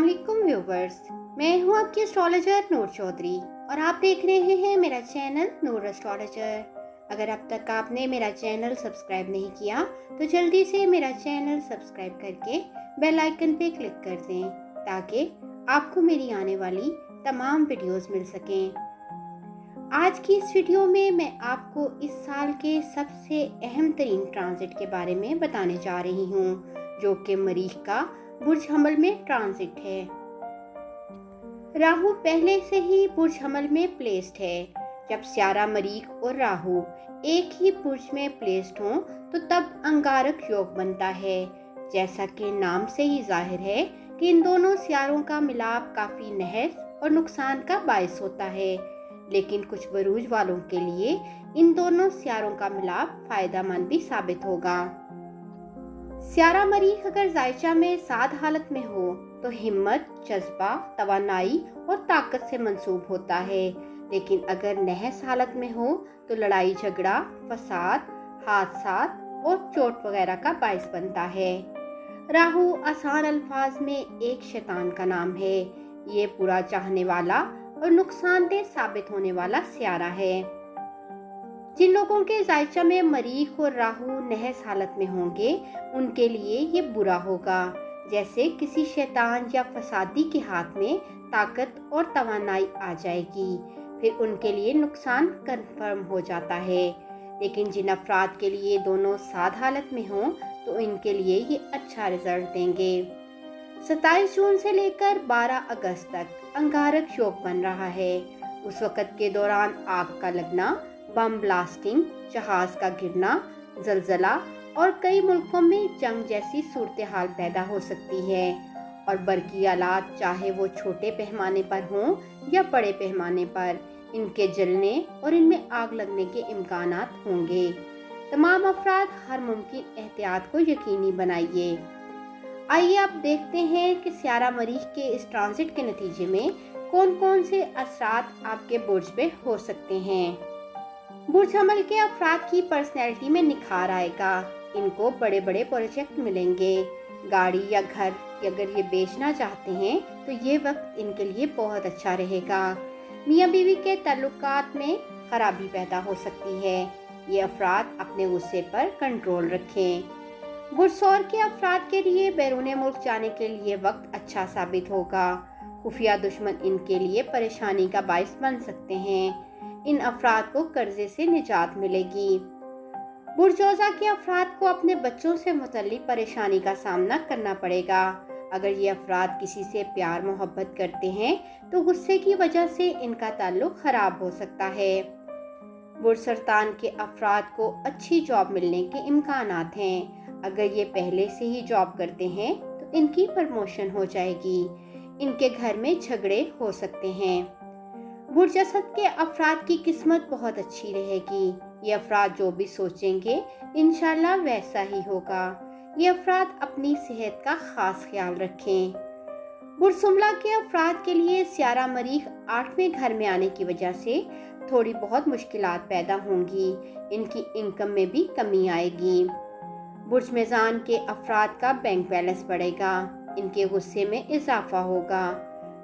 अस्सलामुअलैकुम व्यूवर्स, मैं हूं आपकी एस्ट्रोलॉजर नूर चौधरी और आप देख रहे हैं मेरा चैनल नूर एस्ट्रोलॉजर। अगर अब तक आपने मेरा चैनल सब्सक्राइब नहीं किया तो जल्दी से मेरा चैनल सब्सक्राइब करके बेल आइकन पे क्लिक कर दें ताकि आपको मेरी आने वाली तमाम वीडियोस मिल सकें। आज की इस वीडियो में मैं आपको इस साल के सबसे अहम तरीन ट्रांजिट के बारे में बताने जा रही हूँ, जो कि मरीख का बुर्ज हमल में ट्रांजिट है। राहु पहले से ही बुर्ज हमल में प्लेस्ड है। जब स्यारा मरीख और राहु एक ही बुर्ज में प्लेस्ड हों तो तब अंगारक योग बनता है। जैसा कि नाम से ही जाहिर है कि इन दोनों स्यारों का मिलाप काफी नहस और नुकसान का बायस होता है, लेकिन कुछ बरूज वालों के लिए इन दोनों स्यारों का मिलाप फायदेमंद भी साबित होगा। स्यारा मरीख अगर जायचा में साध हालत में हो तो हिम्मत, जज्बा, तवानाई और ताकत से मंसूब होता है, लेकिन अगर नहस हालत में हो तो लड़ाई झगड़ा, फसाद, हादसात और चोट वगैरह का बायस बनता है। राहु आसान अल्फाज में एक शैतान का नाम है। ये बुरा चाहने वाला और नुकसानदेह साबित होने वाला स्यारा है। जिन लोगों के जायचा में मरीख और राहु नहस हालत में होंगे उनके लिए ये बुरा होगा। जैसे किसी शैतान या फसादी के हाथ में ताकत और तवानाई आ जाएगी, फिर उनके लिए नुकसान कंफर्म हो जाता है। लेकिन जिन अफराद के लिए दोनों साध हालत में हों तो इनके लिए ये अच्छा रिजल्ट देंगे। 27 जून से लेकर 12 अगस्त तक अंगारक योग बन रहा है। उस वक़्त के दौरान आग का लगना, बम ब्लास्टिंग, जहाज का गिरना, जलजला और कई मुल्कों में जंग जैसी सूरत हाल पैदा हो सकती है। और बरकी आलात चाहे वो छोटे पैमाने पर हों या बड़े पैमाने पर, इनके जलने और इनमें आग लगने के इम्कानात होंगे। तमाम अफराद हर मुमकिन एहतियात को यकीनी बनाइए। आइए अब देखते हैं कि स्यारा मरीख के इस ट्रांजिट के नतीजे में कौन कौन से असरात आपके बुर्ज पे हो सकते हैं। बुर्ज हमल के अफराद की पर्सनैलिटी में निखार आएगा। इनको बड़े बड़े प्रोजेक्ट मिलेंगे। गाड़ी या घर अगर ये बेचना चाहते हैं तो ये वक्त इनके लिए बहुत अच्छा रहेगा। मियाँ बीवी के ताल्लुकात में खराबी पैदा हो सकती है। ये अफराद अपने गुस्से पर कंट्रोल रखें। बुर्ज सौर के अफराद के लिए बैरून मुल्क जाने के लिए वक्त अच्छा साबित होगा। खुफिया दुश्मन इनके लिए परेशानी का बायस बन सकते हैं। इन अफराद को कर्जे से निजात मिलेगी। बुर्ज औज़ा के अफराद को अपने बच्चों से मुतल्लिक परेशानी का सामना करना पड़ेगा। अगर ये अफराद किसी से प्यार मोहब्बत करते हैं तो गुस्से की वजह से इनका ताल्लुक खराब हो सकता है। बुर्ज सरतान के अफराद को अच्छी जॉब मिलने के इम्कानात हैं। अगर ये पहले से ही जॉब करते हैं तो इनकी प्रमोशन हो जाएगी। इनके घर में झगड़े हो सकते हैं। बुर्ज असद के अफराद की किस्मत बहुत अच्छी रहेगी। ये अफराद जो भी सोचेंगे इंशाल्लाह वैसा ही होगा। ये अफराद अपनी सेहत का खास ख्याल रखें। बुर्ज सुमला के अफराद के लिए स्यारा मरीख 8वें घर में आने की वजह से थोड़ी बहुत मुश्किलात पैदा होंगी। इनकी इनकम में भी कमी आएगी। बुर्ज मेज़ान के अफराद का बैंक बैलेंस बढ़ेगा। इनके गुस्से में इजाफा होगा।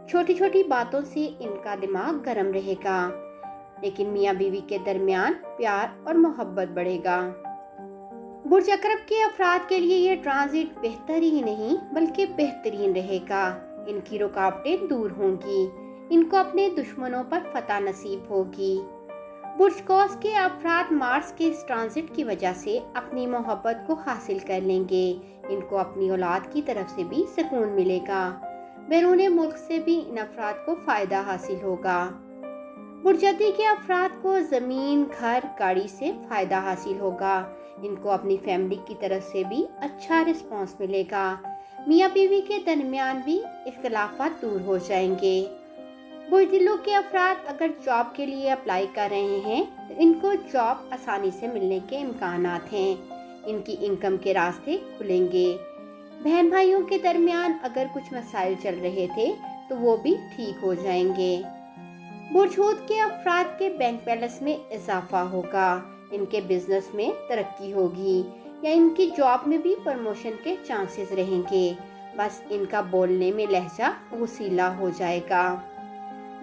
छोटी छोटी बातों से इनका दिमाग गर्म रहेगा, लेकिन मियाँ बीवी के दरमियान प्यार और मोहब्बत बढ़ेगा। बुर्ज अकरब के अफराद के लिए ये ट्रांजिट बेहतर ही नहीं बल्कि बेहतरीन रहेगा। इनकी रुकावटें दूर होंगी। इनको अपने दुश्मनों पर फतह नसीब होगी। बुर्ज कौस के अफराद मार्स के इस ट्रांजिट की वजह से अपनी मोहब्बत को हासिल कर लेंगे। इनको अपनी औलाद की तरफ से भी सुकून मिलेगा। बैरून मुल्क से भी इन अफराद को फायदा हासिल होगा। बुर्ज जदी के अफराद को ज़मीन, घर, गाड़ी से फायदा हासिल होगा। इनको अपनी फैमिली की तरफ से भी अच्छा रिस्पांस मिलेगा। मियाँ बीवी के दरमियान भी इख्तिलाफात दूर हो जाएंगे। बुर्ज दिलों के अफराद अगर जॉब के लिए अप्लाई कर रहे हैं तो इनको जॉब आसानी से मिलने के इम्कानात हैं। इनकी इनकम के रास्ते खुलेंगे। बहन भाइयों के दरमियान अगर कुछ मसाइल चल रहे थे तो वो भी ठीक हो जाएंगे। बुर्ज हूत के अफराद के बैंक बैलेंस में इजाफा होगा। इनके बिजनेस में तरक्की होगी या इनकी जॉब में भी प्रमोशन के चांसेस रहेंगे। बस इनका बोलने में लहजा वसीला हो जाएगा।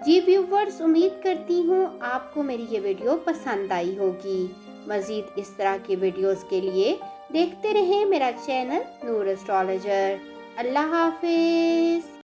जी व्यूवर्स, उम्मीद करती हूँ आपको मेरी ये वीडियो पसंद आई होगी। मज़ीद इस तरह के वीडियोस के लिए देखते रहें मेरा चैनल नूर एस्ट्रोलॉजर। अल्लाह हाफिज़।